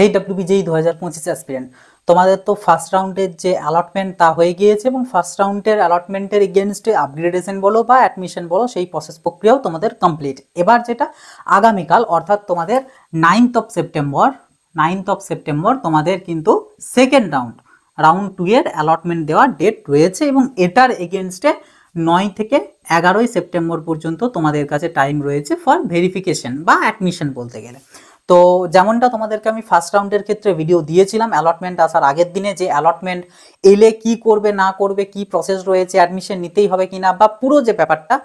HWBJEE 2025 aspirant, তোমাদের তো first রাউন্ডের যে অ্যালটমেন্ট তা হয়ে গিয়েছে এবং ফার্স্ট রাউন্ডের অ্যালটমেন্টের এগেনস্টে আপগ্রেডেশন বলো বা অ্যাডমিশন বলো সেই প্রসেস প্রক্রিয়াও তোমাদের কমপ্লিট। এবার যেটা আগামীকাল অর্থাৎ তোমাদের 9th অফ সেপ্টেম্বর তোমাদের কিন্তু সেকেন্ড রাউন্ড 2 এর অ্যালটমেন্ট দেওয়ার ডেট রয়েছে এবং এটার এগেনস্টে 9 থেকে 11ই সেপ্টেম্বর পর্যন্ত তোমাদের কাছে টাইম রয়েছে ফর ভেরিফিকেশন বা অ্যাডমিশন বলতে গেলে। তো যেমনটা তোমাদেরকে আমি ফার্স্ট রাউন্ডের ক্ষেত্রে ভিডিও দিয়েছিলাম অ্যালটমেন্ট আসার আগের দিনে, যে অ্যালটমেন্ট এলে কি করবে না করবে, কি প্রসেস রয়েছে, অ্যাডমিশন নিতেই হবে কিনা বা পুরো যে ব্যাপারটা,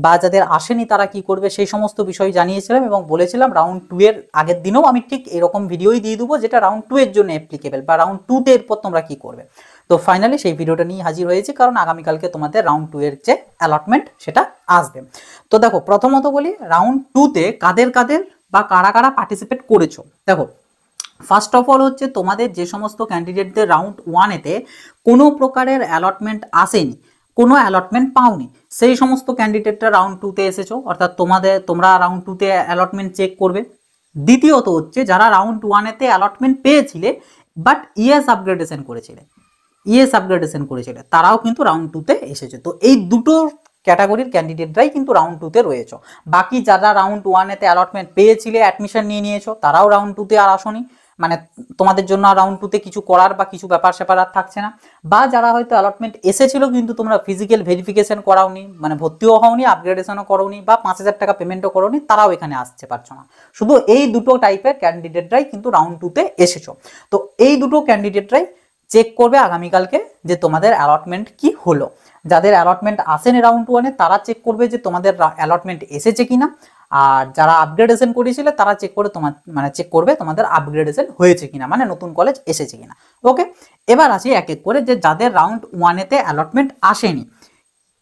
বা যাদের আসেনি তারা কি করবে, সেই সমস্ত বিষয় জানিয়েছিলাম এবং বলেছিলাম রাউন্ড 2 এর আগের দিনেও আমি ঠিক এরকম ভিডিওই দিয়ে দেবো যেটা রাউন্ড 2 এর জন্য অ্যাপ্লিকেবল বা রাউন্ড 2 তে এরপর তোমরা কি করবে। তো ফাইনালি সেই ভিডিওটা নিয়ে হাজির হয়েছে কারণ আগামীকালকে তোমাদের রাউন্ড 2 এর যে অ্যালটমেন্ট সেটা আসবে। তো দেখো প্রথমত বলি রাউন্ড 2 তে কাদের কাদের বা কারা কারা পার্টিসিপেট করেছো। দেখো ফার্স্ট অফ অল হচ্ছে তোমাদের যে সমস্ত ক্যান্ডিডেটদের রাউন্ড 1 এতে কোনো প্রকারের অ্যালটমেন্ট আসেনি, কোনো অ্যালটমেন্ট পাওনি, সেই সমস্ত ক্যান্ডিডেটরা রাউন্ড 2 তে এসেছো, অর্থাৎ তোমরা রাউন্ড 2 তে অ্যালটমেন্ট চেক করবে। দ্বিতীয়ত হচ্ছে যারা রাউন্ড 1 এতে অ্যালটমেন্ট পেয়েছিলে বাট আপগ্রেডেশন করেছিলে তারাও কিন্তু রাউন্ড 2 তে এসেছে। তো এই দুটো ক্যাটাগরির ক্যান্ডিডেটরাই কিন্তু রাউন্ড 2 তে রয়েছে। বাকি যারা রাউন্ড 1 এতে অ্যালটমেন্ট পেয়েছিলে, অ্যাডমিশন নিয়ে নিয়েছো, তারাও রাউন্ড 2 তে আর আসনি, মানে তোমাদের জন্য রাউন্ড 2 তে কিছু করার বা কিছু ব্যাপার স্যাপার আর থাকছে না। বা যারা হয়তো অ্যালটমেন্ট এসেছিল কিন্তু তোমরা ফিজিক্যাল ভেরিফিকেশন করাওনি, মানে ভর্তিও হওনি, আপগ্রেডেশনও করোনি বা 5,000 টাকা পেমেন্টও করোনি, তারাও এখানে আসতে পারছো না। শুধু এই দুটো টাইপের ক্যান্ডিডেটরাই কিন্তু রাউন্ড 2 তে এসেছো। তো এই দুটো ক্যান্ডিডেটরাই চেক করবে আগামীকালকে যে তোমাদের অ্যালটমেন্ট কি হলো। যাদের অ্যালটমেন্ট আসেনি রাউন্ড 1 এ তারা চেক করবে যে তোমাদের অ্যালটমেন্ট এসেছে কিনা, আর যারা আপগ্রেডেশন করেছিল তারা চেক করবে তোমাদের আপগ্রেডেশন হয়েছে কিনা, মানে নতুন কলেজ এসেছে কিনা। ওকে, এবার আসি এক এক করে যে যাদের রাউন্ড 1 এতে অ্যালটমেন্ট আসেনি,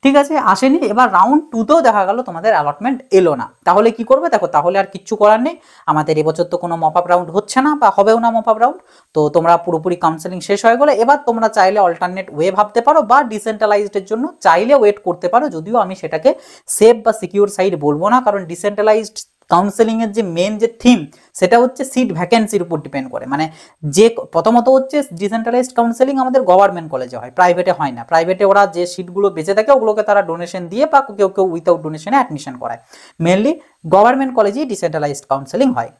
ঠিক আছে, আসেনি, এবার রাউন্ড 2 তেও দেখা গেল তোমাদের অ্যালটমেন্ট এলো না, তাহলে কি করবে? দেখো তাহলে আর কিচ্ছু করার নেই, আমাদের এবছর তো কোনো মপ আপ রাউন্ড হচ্ছে না বা হবেও না মপ আপ রাউন্ড। তো তোমরা পুরোপুরি কাউন্সেলিং শেষ হয়ে গেলে এবার তোমরা চাইলে অল্টারনেট ওয়ে ভাবতে পারো বা ডিসেন্ট্রালাইজডের জন্য চাইলে ওয়েট করতে পারো, যদিও আমি সেটাকে সেফ বা সিকিউর সাইড বলবো না, কারণ ডিসেন্ট্রালাইজড কাউন্সেলিং এর যে মেন যে থিম সেটা হচ্ছে সিট ভ্যাকেন্সির উপর ডিপেন্ড করে। মানে যে প্রথমত হচ্ছে ডিসেন্ট্রালাইজড কাউন্সেলিং আমাদের গভর্নমেন্ট কলেজে হয়, প্রাইভেটে হয় না। প্রাইভেটে ওরা যে সিটগুলো বেঁচে থাকে ওগুলোকে তারা ডোনেশন দিয়ে বা কেউ কেউ উইথাউট ডোনেশনে অ্যাডমিশন করায়। মেনলি গভর্নমেন্ট কলেজেই ডিসেন্ট্রালাইজড কাউন্সেলিং হয়।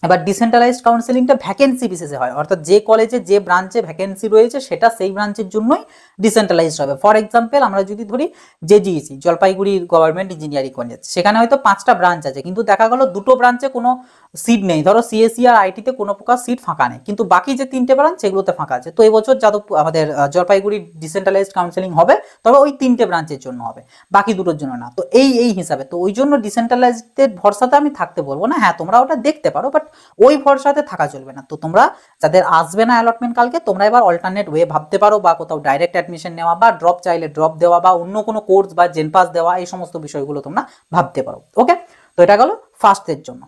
এবার ডিসেন্ট্রালাইজড কাউন্সেলিংটা ভ্যাকেন্সি বেসিসে হয়, অর্থাৎ যে কলেজে যে ব্রাঞ্চে ভ্যাকেন্সি রয়েছে সেটা সেই ব্রাঞ্চের জন্যই ডিসেন্ট্রালাইজড হবে। ফর এক্সাম্পল আমরা যদি ধরি জেজিইসি জলপাইগুড়ি গভর্নমেন্ট ইঞ্জিনিয়ারিং কলেজ, সেখানে হয়তো 5টা ব্রাঞ্চ আছে কিন্তু দেখা গেল দুটো ব্রাঞ্চে কোনো সিট নেই, ধরো সিএসসি আর আইটিতে কোনো প্রকার সিট ফাঁকা নেই, কিন্তু বাকি যে 3টে ব্রাঞ্চ সেগুলোতে ফাঁকা আছে। তো এবছর আমাদের জলপাইগুড়ি ডিসেন্ট্রালাইজড কাউন্সেলিং হবে, তবে ওই 3টে ব্রাঞ্চের জন্য হবে, বাকি দুটোর জন্য না। তো এই হিসাবে, তো ওই জন্য ডিসেন্ট্রালাইজডের ভরসাতে আমি থাকতে বলবো না। হ্যাঁ তোমরা ওটা দেখতে পারো বাট ওই ভরসাতে থাকা চলবে না। তো তোমরা যাদের আসবে না অ্যালটমেন্ট কালকে, তোমরা এবার অল্টারনেট ওয়ে ভাবতে পারো, বা কোথাও ডাইরেক্ট অ্যাডমিশন নেওয়া বা ড্রপ চাইলে ড্রপ দেওয়া বা অন্য কোনো কোর্স বা জেনপাস দেওয়া, এই সমস্ত বিষয়গুলো তোমরা ভাবতে পারো। ওকে, তো এটা গেল ফার্স্টের জন্য।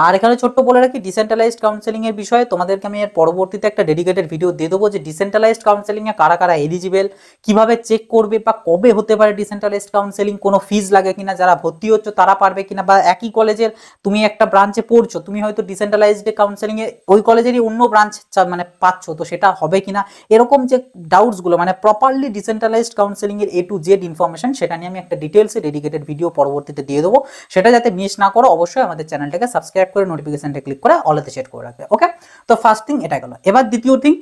আর এখানে ছোট্ট বলে রাখি ডিসেন্ট্রালাইজড কাউন্সেলিং এর বিষয়ে তোমাদেরকে আমি এর পরবর্তীতে একটা ডেডিকেটেড ভিডিও দিয়ে দেবো যে ডিসেন্ট্রালাইজড কাউন্সেলিং এ কারা কারা এলিজিবল, কিভাবে চেক করবে বা কবে হতে পারে ডিসেন্ট্রালাইজড কাউন্সেলিং, কোনো ফিজ লাগে কিনা, যারা ভর্তি হচ্ছে তারা পারবে কিনা, বা একই কলেজের তুমি একটা ব্রাঞ্চে পড়ছো, তুমি হয়তো ডিসেন্ট্রালাইজড কাউন্সেলিং এ ওই কলেজেরই অন্য ব্রাঞ্চ মানে পাচ্ছ, তো সেটা হবে কিনা, এরকম যে ডাউটসগুলো, মানে প্রপারলি ডিসেন্ট্রালাইজড কাউন্সেলিং এর A to Z ইনফরমেশন, সেটা নিয়ে আমি একটা ডিটেলসে ডেডিকেটেড ভিডিও পরবর্তীতে দিয়ে দেবো। সেটা যাতে মিস না করো অবশ্যই আমাদের চ্যানেলটাকে সাবস্ক্রাইব করে নোটিফিকেশনটা ক্লিক করে অলেতে সেট করে রাখবে। ওকে, তো ফার্স্ট থিং এটা গেল। এবার দ্বিতীয় থিং,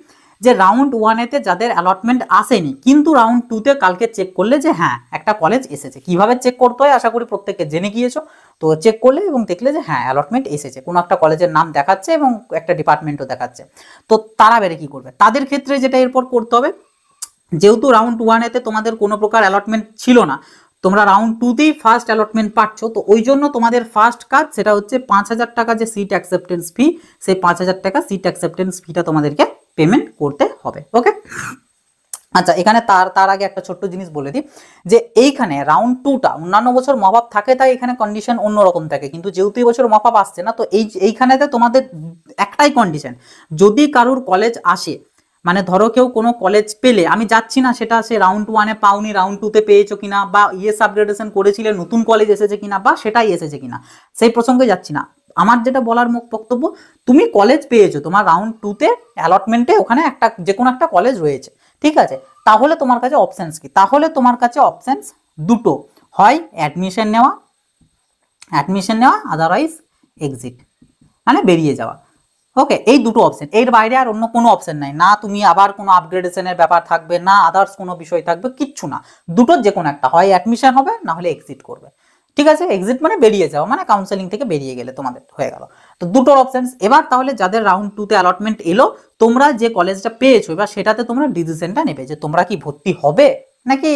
যে রাউন্ড 1 এতে যাদের অ্যালটমেন্ট আসেনি কিন্তু রাউন্ড 2 তে কালকে চেক করলে যে হ্যাঁ একটা কলেজ এসেছে, কিভাবে চেক করতে হয় আশা করি প্রত্যেককে জেনে গিয়েছো। তো চেক করলে এবং দেখলে যে হ্যাঁ অ্যালটমেন্ট এসেছে, কোনো একটা কলেজের নাম দেখাচ্ছে এবং একটা ডিপার্টমেন্টও দেখাচ্ছে, তো তারা বেরে কি করবে? তাদের ক্ষেত্রে যেটা এরপর করতে হবে, যেহেতু রাউন্ড 1 এতে তোমাদের কোনো প্রকার অ্যালটমেন্ট ছিল না, তোমরা রাউন্ড 2 তেই ফার্স্ট অ্যালটমেন্ট পাচ্ছ, তো ওই জন্য তোমাদের ফার্স্ট কাজ সেটা হচ্ছে 5,000 টাকা যে সিট অ্যাকসেপ্টেন্স ফি, সেই 5,000 টাকা সিট অ্যাকসেপ্টেন্স ফিটা তোমাদেরকে পেমেন্ট করতে হবে। ওকে, আচ্ছা এখানে তার আগে একটা ছোট্ট জিনিস বলে দিই, যে এইখানে রাউন্ড 2টা অন্যান্য বছর মপ আপ থাকে তাই এখানে কন্ডিশন অন্যরকম থাকে, কিন্তু যেহেতু এই বছর মপ আপ আসছে না, তো এইখানেতে তোমাদের একটাই কন্ডিশন, যদি কারুর কলেজ আসে, মানে ধরো কেউ কোনো কলেজ পেলে, আমি যাচ্ছি না সেটা সে রাউন্ড 1 এ পাওনি রাউন্ড 2 তে পেয়েছো কিনা, বা আপগ্রেডেশন করেছিলে নতুন কলেজ এসেছে কিনা বা সেটাই এসেছে কিনা, সেই প্রসঙ্গে যাচ্ছি না। আমার যেটা বলার বক্তব্য, তুমি কলেজ পেয়েছো, তোমার রাউন্ড 2-তে অ্যালটমেন্টে ওখানে একটা যে কোনো একটা কলেজ রয়েছে, ঠিক আছে, তাহলে তোমার কাছে অপশানস কি? তাহলে তোমার কাছে অপশানস দুটো, হয় অ্যাডমিশন নেওয়া আদারওয়াইজ এক্সিট, মানে বেরিয়ে যাওয়া। ওকে, এই দুটো অপশন, এর বাইরে আর অন্য কোনো অপশন নাই, না তুমি আবার কোনো আপগ্রেডেশনের ব্যাপার থাকবে, না আদার্স কোনো বিষয় থাকবে, কিচ্ছু না। দুটোর যে কোনো একটা, হয় অ্যাডমিশন হবে, না হলে এক্সিট করবে। ঠিক আছে, এক্সিট মানে বেরিয়ে যাও, মানে কাউন্সেলিং থেকে বেরিয়ে গেলে তোমাদের হয়ে গেল। তো দুটোর অপশন। এবার তাহলে যাদের রাউন্ড 2-তে অ্যালটমেন্ট এলো, তোমরা যে কলেজটা পেয়েছো এবার সেটাতে তোমরা ডিসিশনটা নেবে যে তোমরা কি ভর্তি হবে নাকি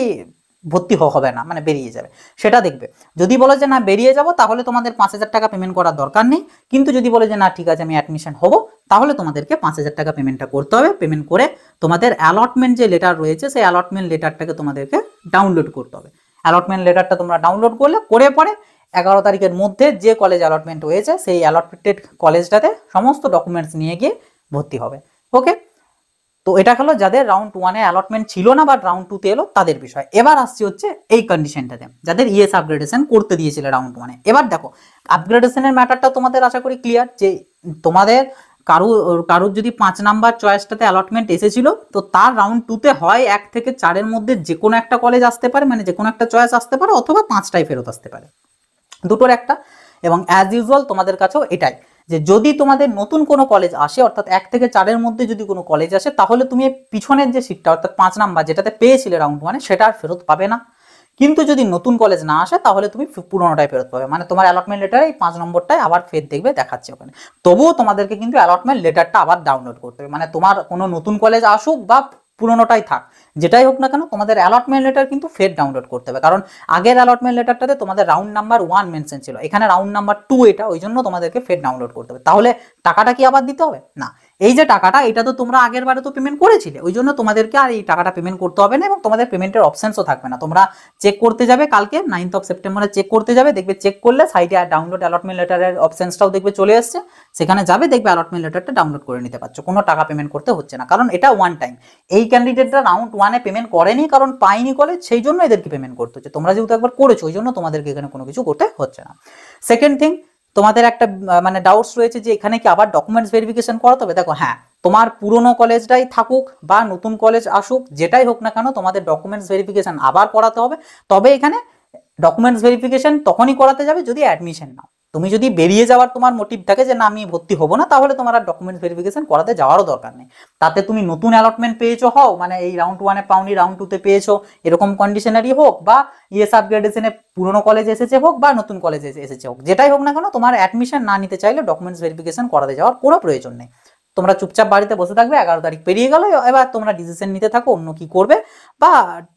ভর্তি হবে না, মানে বেরিয়ে যাবে, সেটা দেখবে। যদি বলো যে না বেরিয়ে যাবো, তাহলে তোমাদের 5,000 টাকা পেমেন্ট করার দরকার নেই। কিন্তু যদি বলে যে না ঠিক আছে আমি অ্যাডমিশন হবো, তাহলে তোমাদেরকে 5,000 টাকা পেমেন্টটা করতে হবে। পেমেন্ট করে তোমাদের অ্যালটমেন্ট যে লেটার রয়েছে সেই অ্যালটমেন্ট লেটারটাকে তোমাদেরকে ডাউনলোড করতে হবে। অ্যালটমেন্ট লেটারটা তোমরা ডাউনলোড করে পরে 11 তারিখের মধ্যে যে কলেজ অ্যালটমেন্ট হয়েছে সেই অ্যালটমেন্টেড কলেজটাতে সমস্ত ডকুমেন্টস নিয়ে গিয়ে ভর্তি হবে। ওকে, তো এটা হলো যাদের রাউন্ড 1-এ অ্যালটমেন্ট ছিল না বা রাউন্ড 2-তে এলো তাদের বিষয়। এবার আসছি হচ্ছে এই কন্ডিশনটাতে, যাদের ইএস আপগ্রেডেশন করতে দিয়েছিল রাউন্ড 1-এ। এবার দেখো, আপগ্রেডেশনের ম্যাটারটা তোমাদের আশা করি ক্লিয়ার, যে তোমাদের কারুর যদি 5 নাম্বার চয়েসটাতে অ্যালটমেন্ট এসেছিল, তো তার রাউন্ড 2-তে হয় 1 থেকে 4-এর মধ্যে যে কোনো একটা কলেজ আসতে পারে, মানে যে কোনো একটা চয়েস আসতে পারে, অথবা 5টাই ফেরত আসতে পারে, দুটোর একটা। এবং অ্যাজ ইউজুয়াল তোমাদের কাছেও এটাই, যে যদি তোমাদের নতুন কোনো কলেজ আসে, অর্থাৎ 1 থেকে 4-এর মধ্যে যদি কোনো কলেজ আসে, তাহলে তুমি পিছনের যে সিটটা অর্থাৎ 5 নাম্বার যেটাতে পেয়েছিলে রাউন্ড 1-এ সেটা আর ফেরত পাবে না। কিন্তু যদি নতুন কলেজ না আসে তাহলে তুমি পুরোনোটাই ফেরত পাবে, মানে তোমার অ্যালটমেন্ট লেটারে এই 5 নম্বরটাই আবার ফের দেখবে দেখাচ্ছে ওখানে। তবুও তোমাদেরকে কিন্তু অ্যালটমেন্ট লেটারটা আবার ডাউনলোড করতে হবে, মানে তোমার কোনো নতুন কলেজ আসুক বা পুরোনোটাই থাক, যেটাই হোক না কেন তোমাদের অ্যালটমেন্ট লেটার কিন্তু ফের ডাউনলোড করতে হবে। কারণ আগের অ্যালটমেন্ট লেটারটাতে তোমাদের রাউন্ড নাম্বার 1 মেনশন ছিল, এখানে রাউন্ড নাম্বার 2 এটা, ওই জন্য তোমাদেরকে ফের ডাউনলোড করতে হবে। তাহলে টাকাটা কি আবার দিতে হবে না? এই যে টাকাটা, এটা তো তোমরা আগের বারে তো পেমেন্ট করেছিলে, ওই জন্য তোমাদেরকে আর এই টাকাটা পেমেন্ট করতে হবে না, এবং তোমাদের পেমেন্টের অপশনসও থাকবে না। তোমরা চেক করতে যাবে কালকে 9th সেপ্টেম্বরে চেক করতে যাবে, দেখবে চেক করলে সাইডে ডাউনলোড অ্যালটমেন্ট লেটারের অপশনসটাও দেখবে চলে এসছে, সেখানে যাবে দেখবে অ্যালটমেন্ট লেটারটা ডাউনলোড করে নিতে পারছো, কোনো টাকা পেমেন্ট করতে হচ্ছে না, কারণ এটা ওয়ান টাইম। এই ক্যান্ডিডেটরা রাউন্ড 1-এ পেমেন্ট করেনি কারণ পাইনি কলেজ, সেই জন্য এদেরকে পেমেন্ট করতে হচ্ছে। তোমরা যেহেতু একবার করেছো ওই জন্য তোমাদেরকে এখানে কোনো কিছু করতে হচ্ছে না। সেকেন্ড থিং, তোমাদের একটা মানে ডাউটস রয়েছে যে এখানে কি আবার ডকুমেন্টস ভেরিফিকেশন করাতে হবে। দেখো হ্যাঁ, তোমার পুরনো কলেজটাই থাকুক বা নতুন কলেজ আসুক, যেটাই হোক না কেন তোমাদের ডকুমেন্টস ভেরিফিকেশন আবার করাতে হবে। তবে এখানে ডকুমেন্টস ভেরিফিকেশন তখনই করাতে যাবে যদি অ্যাডমিশন নাও। তুমি যদি বেরিয়ে যাওয়ার তোমার মোটিভ থাকে যে না আমি ভর্তি হবো না, তাহলে তোমার আর ডকুমেন্টস ভেরিফিকেশন করাতে যাওয়ারও দরকার নেই। তাতে তুমি নতুন অ্যালটমেন্ট পেয়েছো হও, মানে এই রাউন্ড 1-এ পাওনি রাউন্ড 2-তে পেয়েছো, এরকম কন্ডিশনারি হোক, বা ইএস আপগ্রেডেশনে পুরনো কলেজ এসেছে হোক বা নতুন কলেজ এসেছে হোক, যেটাই হোক না কেন তোমার অ্যাডমিশন না নিতে চাইলে ডকুমেন্টস ভেরিফিকেশন করাতে যাওয়ার কোনো প্রয়োজন নেই। তোমরা চুপচাপ বাড়িতে বসে থাকবে, 11 তারিখ পেরিয়ে গেল, এবার তোমরা ডিসিশন নিতে থাকো অন্য কি করবে, বা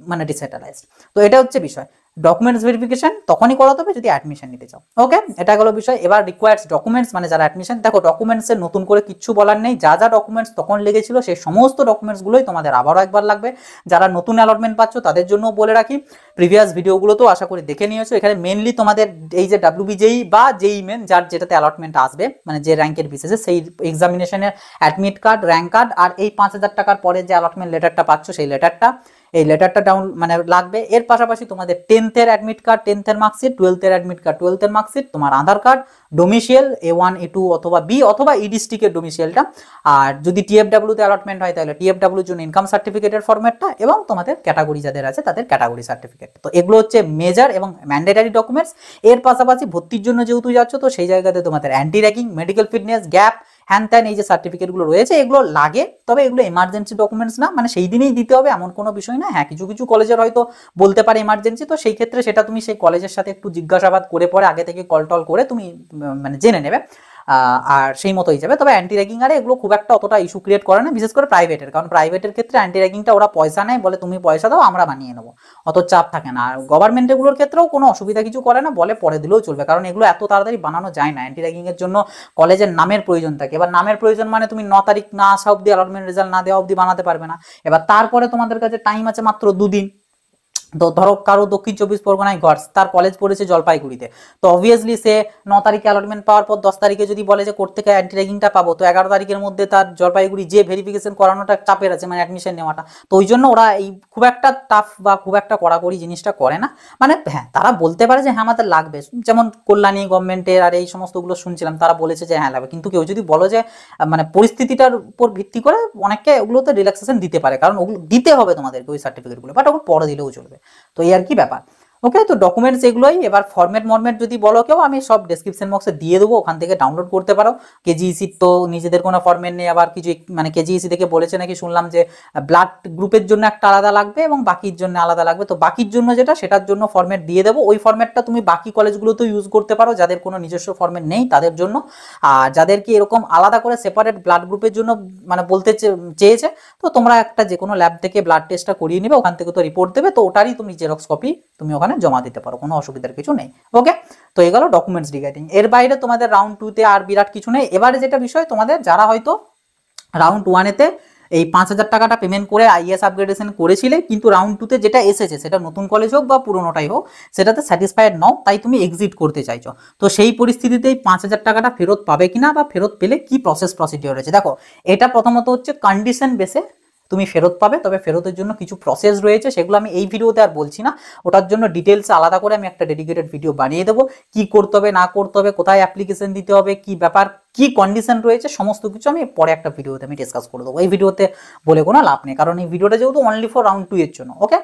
মানে ডিসেন্ট্রালাইজড। তো এটা হচ্ছে বিষয়, ডকুমেন্টস ভেরিফিকেশন তখনই করাতে হবে যদি অ্যাডমিশন নিতে চাও। ওকে, এটা গেল বিষয়। এবার রিকোয়ার্ডস ডকুমেন্টস, মানে যারা অ্যাডমিশন, দেখো ডকুমেন্টসের নতুন করে কিচ্ছু বলার নেই, যা যা ডকুমেন্টস তখন লেগেছিল সেই সমস্ত ডকুমেন্টসগুলোই তোমাদের আবারও একবার লাগবে। যারা নতুন অ্যালটমেন্ট পাচ্ছ তাদের জন্য বলে রাখি, প্রিভিয়াস ভিডিওগুলো তো আশা করি দেখে নিয়েছো। এখানে মেনলি তোমাদের এই যে ডাব্লিউবিজেই বা জেই মেন, যার যেটাতে অ্যালটমেন্ট আসবে, মানে যে র্যাঙ্কের বিশেষে, সেই এক্সামিনেশনের অ্যাডমিট কার্ড, র্যাঙ্ক কার্ড, আর এই 5,000 টাকার পরে যে অ্যালটমেন্ট লেটারটা পাচ্ছ সেই লেটারটা, এই লেটারটা মানে লাগবে। এর পাশাপাশি তোমাদের 10th-এর অ্যাডমিট কার্ড, 10th-এর মার্কশিট, 12th-এর অ্যাডমিট কার্ড, 12th-এর মার্কশিট, তোমার Aadhaar card, domicile A1 A2 অথবা বি অথবা ই ডিস্ট্রিক্টের ডোমিসিয়ালটা, আর যদি টিএফডব্লিউতে অ্যালটমেন্ট হয় তাহলে টিএফডব্লিউর জন্য ইনকাম সার্টিফিকেটের ফরম্যাটটা, এবং তোমাদের ক্যাটাগরি যাদের আছে তাদের ক্যাটাগরি সার্টিফিকেট। তো এগুলো হচ্ছে মেজর এবং ম্যান্ডেটারি ডকুমেন্টস। এর পাশাপাশি ভর্তির জন্য যেহেতু যাচ্ছ, তো সেই জায়গাতে তোমাদের anti ragging, medical fitness, gap, হ্যান ত্যান, এই যে সার্টিফিকেটগুলো রয়েছে এগুলো লাগে, তবে এগুলো এমার্জেন্সি ডকুমেন্টস না, মানে সেই দিনেই দিতে হবে এমন কোনো বিষয় না। হ্যাঁ, কিছু কিছু কলেজের হয়তো বলতে পারে এমার্জেন্সি, তো সেই ক্ষেত্রে সেটা তুমি সেই কলেজের সাথে একটু জিজ্ঞাসাবাদ করে পরে আগে থেকে কল টল করে তুমি মানে জেনে নেবে, আর সেই মতোই যাবে। তবে অ্যান্টি র্যাগিং আরে এগুলো খুব একটা অতটা ইস্যু ক্রিয়েট করে না, বিশেষ করে প্রাইভেটের, কারণ প্রাইভেটের ক্ষেত্রে অ্যান্টি র্যাগিংটা ওরা পয়সা নেয়, বলে তুমি পয়সা দাও আমরা বানিয়ে নেবো, অত চাপ থাকে না। আর গভর্নমেন্টেরগুলোর ক্ষেত্রেও কোনো অসুবিধা কিছু করে না, বলে পরে দিলেও চলবে, কারণ এগুলো এত তাড়াতাড়ি বানানো যায় না। অ্যান্টি র্যাগিংয়ের জন্য কলেজের নামের প্রয়োজন থাকে, এবার নামের প্রয়োজন মানে তুমি 9 তারিখ না আসা অবধি, অ্যালটমেন্ট রেজাল্ট না দেওয়া অবধি বানাতে পারবে না। এবার তারপরে তোমাদের কাছে টাইম আছে মাত্র 2 দিন, তো ধরো কারো দক্ষিণ 24 পরগনায় ঘর, তার কলেজ পড়েছে জলপাইগুড়িতে, তো অবভিয়াসলি সে 9 তারিখে অ্যালটমেন্ট পাওয়ার পর 10 তারিখে যদি বলে যে কোর্ট থেকে অ্যান্টি র্যাগিংটা পাবো, তো 11 তারিখের মধ্যে তার জলপাইগুড়ি যে ভেরিফিকেশন করানোটা চাপের আছে, মানে অ্যাডমিশন নেওয়াটা। তো ওই জন্য ওরা এই খুব একটা টাফ বা খুব একটা কড়াকড়ি জিনিসটা করে না। মানে হ্যাঁ, তারা বলতে পারে যে হ্যাঁ আমাদের লাগবে, যেমন কল্যাণী গভর্নমেন্টের আর এই সমস্তগুলো শুনছিলাম, তারা বলেছে যে হ্যাঁ লাগবে। কিন্তু কেউ যদি বলো যে মানে পরিস্থিতিটার উপর ভিত্তি করে অনেককে ওগুলোতে রিল্যাক্সেশন দিতে পারে, কারণ ওগুলো দিতে হবে তোমাদেরকে ওই সার্টিফিকেটগুলো, বাট ওগুলো পরে দিলেও চলবে। তো এই আর কি ব্যাপার। ওকে, তো ডকুমেন্টস এগুলোই। এবার ফরম্যাট যদি বলো কেউ, আমি সব ডেসক্রিপশন বক্সে দিয়ে দেবো, ওখান থেকে ডাউনলোড করতে পারো। কেজিইসি তো নিজেদের কোনো ফরম্যাট নেই, আবার কিছু মানে কেজিইসি থেকে বলেছে নাকি শুনলাম যে ব্লাড গ্রুপের জন্য একটা আলাদা লাগবে এবং বাকির জন্য আলাদা লাগবে। তো বাকির জন্য যেটা, সেটার জন্য ফরম্যাট দিয়ে দেবো। ওই ফরম্যাটটা তুমি বাকি কলেজগুলোতেও ইউজ করতে পারো, যাদের কোনো নিজস্ব ফরম্যাট নেই তাদের জন্য। আর যাদের কি এরকম আলাদা করে সেপারেট ব্লাড গ্রুপের জন্য মানে বলতে চেয়েছে, তো তোমরা একটা যে কোনো ল্যাব থেকে ব্লাড টেস্টটা করিয়ে নিবে, ওখান থেকে তো রিপোর্ট দেবে, তো ওটারই তুমি জেরক্স কপি তুমি ওখানে জমা দিতে পারো, কোনো অসুবিধার কিছু নেই। ওকে, তো এই গেল ডকুমেন্টস রিগার্ডিং। এর বাইরে তোমাদের রাউন্ড 2-তে আর বিরাট কিছু নেই। এবারে যেটা বিষয়, তোমাদের যারা হয়তো রাউন্ড 1-এতে এই 5,000 টাকাটা পেমেন্ট করে আইএস আপগ্রেডেশন করেছিলে, কিন্তু রাউন্ড 2-তে যেটা এসেছে, সেটা নতুন কলেজ হোক বা পুরোনোটাই হোক, সেটাতে স্যাটিসফাইড নও, তাই তুমি এক্সিট করতে চাইছো। তো সেই পরিস্থিতিতে এই 5,000 টাকাটা ফেরত পাবে কিনা, বা ফেরত পেলে কি প্রসিডিওর রয়েছে, দেখো এটা প্রথমত হচ্ছে কন্ডিশন বেসে তুমি ফেরত পাবে, তবে ফেরতের জন্য কিছু প্রসেস রয়েছে, সেগুলো আমি এই ভিডিওতে আর বলছি না। ওটার জন্য ডিটেলস আলাদা করে আমি একটা ডেডিকেটেড ভিডিও বানিয়ে দেবো, কি করতে হবে না করতে হবে, কোথায় অ্যাপ্লিকেশন দিতে হবে, কি ব্যাপার, কি কন্ডিশন রয়েছে, সমস্ত কিছু আমি পরে একটা ভিডিওতে আমি ডিসকাস করে দেবো। এই ভিডিওতে বলে কোনো লাভ নেই, কারণ এই ভিডিওটা যেহেতু অনলি ফর রাউন্ড 2 এর জন্য। ওকে,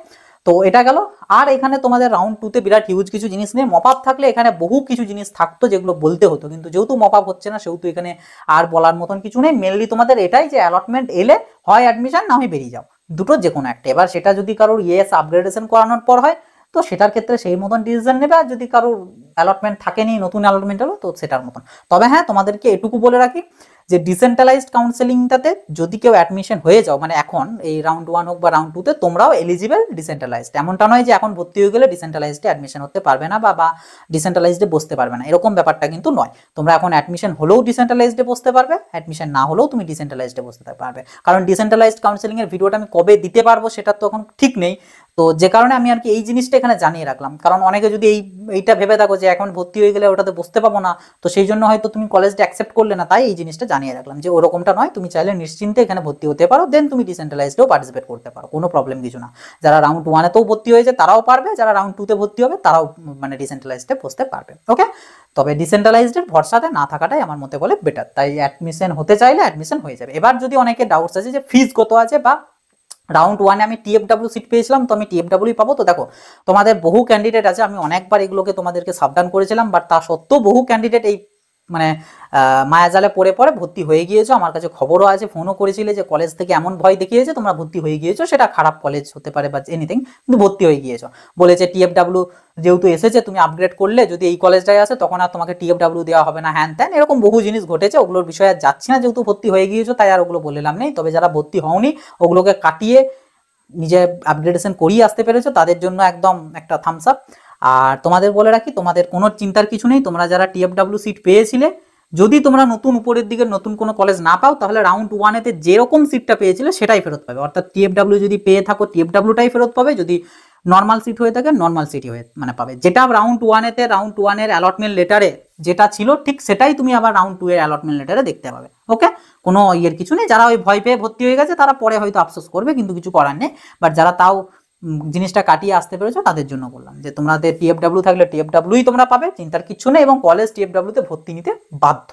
তো এটা গেল। আর এখানে তোমাদের রাউন্ড 2-তে বিরাট হিউজ কিছু জিনিস নেই। মপ আপ থাকলে এখানে বহু কিছু জিনিস থাকতো যেগুলো বলতে হতো, কিন্তু যেহেতু মপ আপ হচ্ছে না, সেহেতু এখানে আর বলার মতন কিছু নেই। মেনলি তোমাদের এটাই যে অ্যালটমেন্ট এলে হয় অ্যাডমিশন, না হয় বেরিয়ে যাও, দুটো যে কোনো একটা। এবার সেটা যদি কারোর ইএস আপগ্রেডেশন করানোর পর হয়, তো সেটার ক্ষেত্রে সেই মতন ডিসিশন নেবে, আর যদি কারোর অ্যালটমেন্ট থাকেনি, নতুন অ্যালটমেন্ট হলো, তো সেটার মতন। তবে হ্যাঁ, তোমাদেরকে এটুকু বলে রাখি যে ডিসেন্ট্রালাইজড কাউন্সেলিংটাতে যদি কেউ অ্যাডমিশন হয়ে যাও, মানে এখন এই রাউন্ড 1 হোক বা রাউন্ড 2-তে, তোমরাও এলিজিবল ডিসেন্ট্রালাইজড। এমনটা নয় যে এখন ভর্তি হয়ে গেলে ডিসেন্ট্রালাইজডে অ্যাডমিশন হতে পারবে না, বা ডিসেন্ট্রালাইজডে বসতে পারবে না, এরকম ব্যাপারটা কিন্তু নয়। তোমরা এখন অ্যাডমিশন হলেও ডিসেন্ট্রালাইজডে বসতে পারবে, অ্যাডমিশন না হলেও তুমি ডিসেন্ট্রালাইজডে বসতে পারবে। কারণ ডিসেন্ট্রালাইজড কাউন্সেলিং এর ভিডিওটা আমি কবে দিতে পারবো সেটা তো এখন ঠিক নেই। তো যে কারণে আমি আর কি এই জিনিসটা এখানে জানিয়ে রাখলাম, কারণ অনেকে যদি এইটা ভেবে থাকো যে এখন ভর্তি হয়ে গেলে ওটাতে বসতে পাবো না, তো সেই জন্য হয়তো তুমি কলেজটা অ্যাকসেপ্ট করলে না, তাই এই জিনিসটা জানিয়ে রাখলাম যে ওরকমটা নয়, তুমি চাইলে নিশ্চিন্তে এখানে ভর্তি হতে পারো, দেন তুমি ডিসেন্ট্রালাইজডেও পার্টিসিপেট করতে পারো, কোনো প্রবলেম কিছু না। যারা রাউন্ড 1-এতেও ভর্তি হয়েছে তারাও পারবে, যারা রাউন্ড 2-তে ভর্তি হবে তারাও মানে ডিসেন্ট্রালাইজডে বসতে পারবে। ওকে, তবে ডিসেন্ট্রালাইজডের ভরসাতে না থাকাটাই আমার মতে বলে বেটার। তাই অ্যাডমিশন হতে চাইলে অ্যাডমিশন হয়ে যাবে। এবার যদি অনেকে ডাউটস আছে যে ফিজ কত আছে, বা রাউন্ড 1-এ আমি টিএফডাব্লিউ সিট পেয়েছিলাম, তো আমি টিএফডাব্লিউ পাবো, তো দেখো তোমাদের বহু ক্যান্ডিডেট আছে, আমি অনেকবার এগুলোকে তোমাদেরকে সাবধান করেছিলাম, বাট তা সত্ত্বেও বহু ক্যান্ডিডেট এই মানে মায়াজালে পড়ে পড়ে ভর্তি হয়ে গিয়েছো। আমার কাছে খবরও আছে, ফোনও করেছিলে যে কলেজ থেকে এমন ভয় দেখিয়েছে তোমরা ভর্তি হয়ে গিয়েছো, সেটা খারাপ কলেজ হতে পারে বা এনিথিং, কিন্তু ভর্তি হয়ে গিয়েছো। বলেছে টিএফডাব্লিউ যেহেতু এসেছে, তুমি আপগ্রেড করলে যদি এই কলেজটায় আসে, তখন আর তোমাকে টিএফডাব্লিউ দেওয়া হবে না, হ্যান ত্যান, এরকম বহু জিনিস ঘটেছে। ওগুলোর বিষয়ে আর যাচ্ছি না, যেহেতু ভর্তি হয়ে গিয়েছো, তাই আর ওগুলো বললাম নেই। তবে যারা ভর্তি হওনি, ওগুলোকে কাটিয়ে নিজে আপগ্রেডেশন করিয়ে আসতে পেরেছো, তাদের জন্য একদম একটা থামস আপ। আর তোমাদের বলে রাখি, তোমাদের কোনো চিন্তার কিছু নেই। তোমরা যারা টিএফডাব্লিউ সিট পেয়েছিলে, যদি তোমরা নতুন উপরের দিকে নতুন কোনো কলেজ না পাও, তাহলে রাউন্ড 1-এতে যেরকম সিটটা পেয়েছিলে সেটাই ফেরত পাবে। অর্থাৎ টিএফডাব্লিউ যদি পেয়ে থাকো, টিএফডাব্লিউটাই ফেরত পাবে। যদি নর্মাল সিট হয়ে থাকে, নর্মাল সিটই হয়ে মানে পাবে। যেটা রাউন্ড 1-এতে রাউন্ড 1-এর অ্যালটমেন্ট লেটারে যেটা ছিল, ঠিক সেটাই তুমি আবার রাউন্ড 2-এর অ্যালটমেন্ট লেটারে দেখতে পাবে। ওকে, কোনো ইয়ের কিছু নেই। যারা ওই ভয় পেয়ে ভর্তি হয়ে গেছে, তারা পরে হয়তো আফসোস করবে, কিন্তু কিছু করার নেই। বাট যারা তাও জিনিসটা কাটিয়ে আসতে পেরেছো, তাদের জন্য বললাম যে তোমাদের টিএফডাব্লিউ থাকলে টিএফডাব্লিউই তোমরা পাবে, চিন্তার কিছু নেই। এবং কলেজ টিএফডাব্লিউতে ভর্তি নিতে বাধ্য,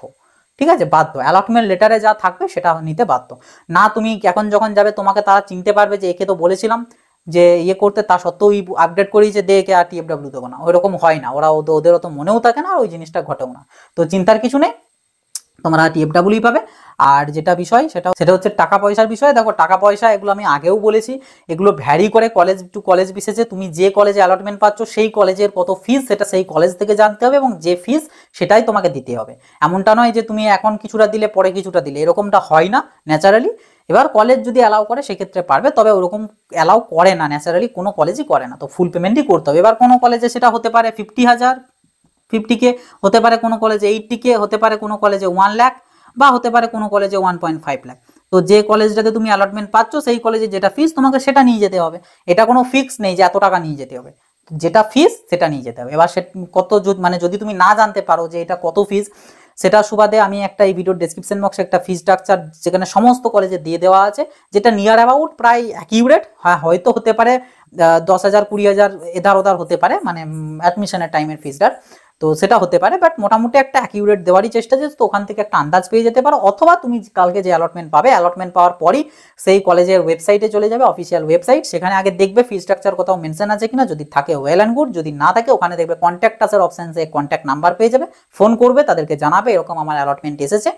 ঠিক আছে, বাধ্য। অ্যালটমেন্ট লেটারে যা থাকবে সেটা নিতে বাধ্য। না তুমি এখন যখন যাবে, তোমাকে তারা চিনতে পারবে যে একে তো বলেছিলাম যে ইয়ে করতে, তা সত্ত্বেও আপডেট করিয়েছে, দে একে আর টিএফডাব্লিউ দেবো না, ওইরকম হয় না। ওরা ওদের অত মনেও থাকে না, আর ওই জিনিসটা ঘটেও না। তো চিন্তার কিছু নেই, তোমরা টিএফডাব্লিউ পাবে। আর যেটা বিষয় সেটা হচ্ছে টাকা পয়সার বিষয়। দেখো টাকা পয়সা এগুলো আমি আগেও বলেছি, এগুলো ভ্যারি করে কলেজ টু কলেজ বিশেষে। তুমি যে কলেজে অ্যালটমেন্ট পাচ্ছ, সেই কলেজের কত ফিস, সেটা সেই কলেজ থেকে জানতে হবে, এবং যে ফিস সেটাই তোমাকে দিতে হবে। এমনটা নয় যে তুমি এখন কিছুটা দিলে পরে কিছুটা দিলে, এরকমটা হয় না ন্যাচারালি। এবার কলেজ যদি অ্যালাউ করে সেক্ষেত্রে পারবে, তবে ওরকম অ্যালাউ করে না ন্যাচারালি, কোনো কলেজই করে না। তো ফুল পেমেন্টই করতে হবে। এবার কোনো কলেজে সেটা হতে পারে 50,000, 50K, হতে পারে কোনো কলেজে 80K, হতে পারে কোনো কলেজে 1 লাখ, বা হতে পারে কোনো কলেজে 1.5 লাখ। তো যে কলেজটাতে তুমি অ্যালটমেন্ট পাচ্ছ সেই কলেজে যেটা ফিস তোমাকে সেটা নিয়ে যেতে হবে, এটা কোনো ফিক্স নেই যে এত টাকা নিয়ে যেতে হবে, যেটা ফিস সেটা নিয়ে যেতে হবে। এবার সে কত মানে যদি তুমি না জানতে পারো যে এটা কত ফিস, সেটা সুবাদে আমি একটা এই ভিডিওর ডেসক্রিপশন বক্সে একটা ফিস স্ট্রাকচার যেখানে সমস্ত কলেজে দিয়ে দেওয়া আছে, যেটা নিয়ার অ্যাবাউট প্রায় অ্যাকিউরেট, হ্যাঁ হয়তো হতে পারে 10,000 20,000 এধার ওধার হতে পারে, মানে অ্যাডমিশনের টাইমের ফিসটার, তো সেটা হতে পারে, বাট মোটামুটি একটা অ্যাকিউরেট দেওয়ারই চেষ্টা যে তো ওখান থেকে একটা আন্দাজ পেয়ে যেতে পারো। অথবা তুমি কালকে যে অ্যালটমেন্ট পাবে, অ্যালটমেন্ট পাওয়ার পরই সেই কলেজের ওয়েবসাইটে চলে যাবে, অফিসিয়াল ওয়েবসাইট, সেখানে আগে দেখবে ফি স্ট্রাকচার কোথাও মেনশন আছে কিনা, যদি থাকে ওয়েল অ্যান্ড গুড, যদি না থাকে ওখানে দেখবে কন্ট্যাক্ট আসার অপশানসে কন্ট্যাক্ট নাম্বার পেয়ে যাবে, ফোন করবে, তাদেরকে জানাবে এরকম আমার অ্যালটমেন্ট এসেছে,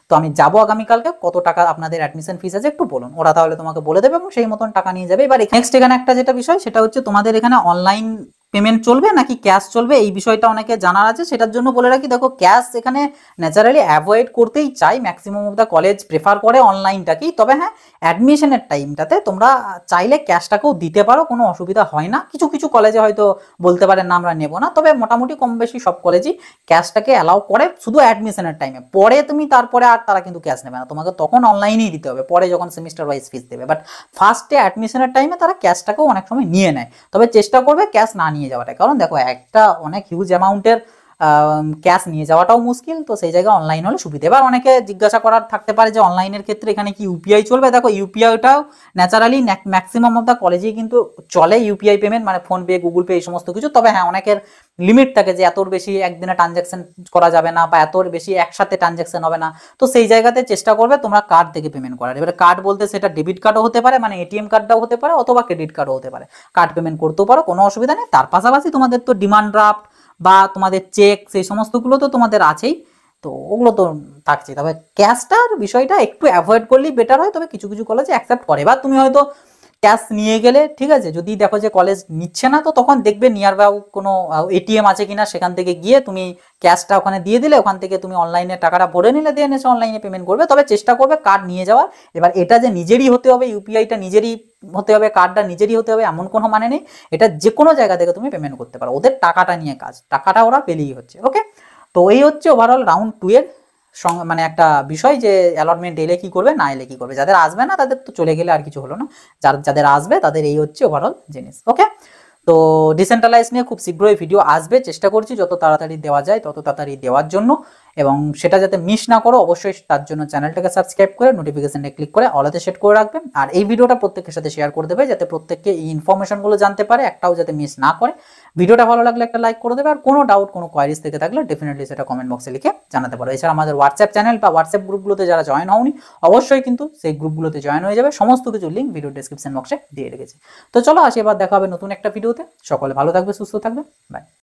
তো আমি যাবো আগামীকালকে, কত টাকা আপনাদের অ্যাডমিশন ফিস আছে একটু বলুন, ওরা তাহলে তোমাকে বলে দেবে এবং সেই মতন টাকা নিয়ে যাবে। এবার নেক্সট এখানে একটা যেটা বিষয় সেটা হচ্ছে তোমাদের এখানে অনলাইন পেমেন্ট চলবে নাকি ক্যাশ চলবে, এই বিষয়টা অনেকে জানার আছে, সেটার জন্য বলে রাখি দেখো ক্যাশ এখানে ন্যাচারালি অ্যাভয়েড করতেই চাই, maximum of the college prefer করে অনলাইনটাকেই, তবে হ্যাঁ অ্যাডমিশনের টাইমটাতে তোমরা চাইলে ক্যাশটাকেও দিতে পারো, কোনো অসুবিধা হয় না। কিছু কিছু কলেজে হয়তো বলতে পারে না আমরা নেবো না, তবে মোটামুটি কম বেশি সব কলেজই ক্যাশটাকে অ্যালাউ করে, শুধু অ্যাডমিশনের টাইমে, পরে তুমি তারপরে আর তারা কিন্তু ক্যাশ নেবে না, তোমাকে তখন অনলাইনেই দিতে হবে পরে যখন সেমিস্টার ওয়াইজ ফিস দেবে, বাট ফার্স্টে অ্যাডমিশনের টাইমে তারা ক্যাশটাকেও অনেক সময় নিয়ে নেয়, তবে চেষ্টা করবে ক্যাশ না নিয়ে যাওয়াটা, কারণ দেখো একটা অনেক হিউজ অ্যামাউন্টের ক্যাশ নিয়ে যাওয়াটাও মুশকিল, তো সেই জায়গায় অনলাইন হলে সুবিধা। এবার অনেকে জিজ্ঞাসা করার থাকতে পারে যে অনলাইনের ক্ষেত্রে এখানে কি ইউপিআই চলবে, দেখো ইউপিআইটাও ন্যাচারালি ম্যাক্সিমাম অফ দ্য কলেজেই কিন্তু চলে ইউপিআই পেমেন্ট, মানে ফোনপে গুগল পে এই সমস্ত কিছু, তবে হ্যাঁ অনেকের লিমিট থাকে যে এতর বেশি একদিনে ট্রানজ্যাকশন করা যাবে না বা এতর বেশি একসাথে ট্রানজ্যাকশন হবে না, তো সেই জায়গাতে চেষ্টা করবে তোমরা কার্ড থেকে পেমেন্ট করার। এবারে কার্ড বলতে সেটা ডেবিট কার্ডও হতে পারে, মানে এটিএম কার্ডটাও হতে পারে, অথবা ক্রেডিট কার্ডও হতে পারে, কার্ড পেমেন্ট করতেও পারো, কোনো অসুবিধা নেই। তার পাশাপাশি তোমাদের তো ডিমান্ড ড্রাফট বা তোমাদের চেক সেই সমস্তগুলো তো তোমাদের আছেই, তো ওগুলো তো থাকছে, তবে ক্যাশটার বিষয়টা একটু অ্যাভয়েড করলেই বেটার হয়, তবে কিছু কিছু কলেজে অ্যাকসেপ্ট করে। বা তুমি হয়তো ক্যাশ নিয়ে গেলে ঠিক আছে, যদি দেখো যে কলেজ নিচ্ছে না, তো তখন দেখবে নিয়ার বাই কোনো এটিএম আছে কিনা, সেখান থেকে গিয়ে তুমি ক্যাশটা ওখানে দিয়ে দিলে, ওখান থেকে তুমি অনলাইনে টাকাটা ভরে নিলে, দিয়ে এসে অনলাইনে পেমেন্ট করবে, তবে চেষ্টা করবে কার্ড নিয়ে যাওয়ার। এবার এটা যে নিজেরই হতে হবে, ইউপিআইটা নিজেরই হতে হবে, কার্ডটা নিজেরই হতে হবে এমন কোনো মানে নেই, এটা যে কোনো জায়গা থেকে তুমি পেমেন্ট করতে পারো, ওদের টাকাটা নিয়ে কাজ, টাকাটা ওরা পেলেই হচ্ছে। ওকে, তো এই হচ্ছে ওভারঅল রাউন্ড 2 এর মানে একটা বিষয়, যে অ্যালটমেন্ট এলে কি করবে না এলে কি করবে, যাদের আসবে না তাদের তো চলে গেলে আর কিছু হলো না, যাদের আসবে তাদের এই হচ্ছে ওভারঅল জিনিস। ওকে, তো ডিসেন্ট্রালাইজ নিয়ে খুব শীঘ্রই ভিডিও আসবে, চেষ্টা করছি যত তাড়াতাড়ি দেওয়া যায় তত তাড়াতাড়ি দেওয়ার জন্য, এবং সেটা যাতে মিস না করো অবশ্যই তার জন্য চ্যানেলটাকে সাবস্ক্রাইব করে নোটিফিকেশনে ক্লিক করে অলতে সেট করে রাখবে, আর এই ভিডিওটা প্রত্যেকের সাথে শেয়ার করে দেবে যাতে প্রত্যেককে এই ইনফরমেশনগুলো জানতে পারে, একটাও যাতে মিস না করে। ভিডিওটা ভালো লাগলে একটা লাইক করে দেবে, আর কোনো ডাউট কোনো কোয়ারিজ থেকে থাকলে ডেফিনেটলি সেটা কমেন্ট বক্সে লিখে জানাতে পারো। এছাড়া আমাদের হোয়াটসঅ্যাপ চ্যানেল বা হোয়াটসঅ্যাপ গ্রুপগুলোতে যারা জয়েন হওনি অবশ্যই কিন্তু সেই গ্রুপগুলোতে জয়েন হয়ে যাবে, সমস্ত কিছু লিঙ্ক ভিডিও ডেসক্রিপশন বক্সে দিয়ে রেখেছি। তো চলো আসি, এবার দেখা হবে নতুন একটা ভিডিওতে, সকলে ভালো থাকবে সুস্থ থাকবে, বাই।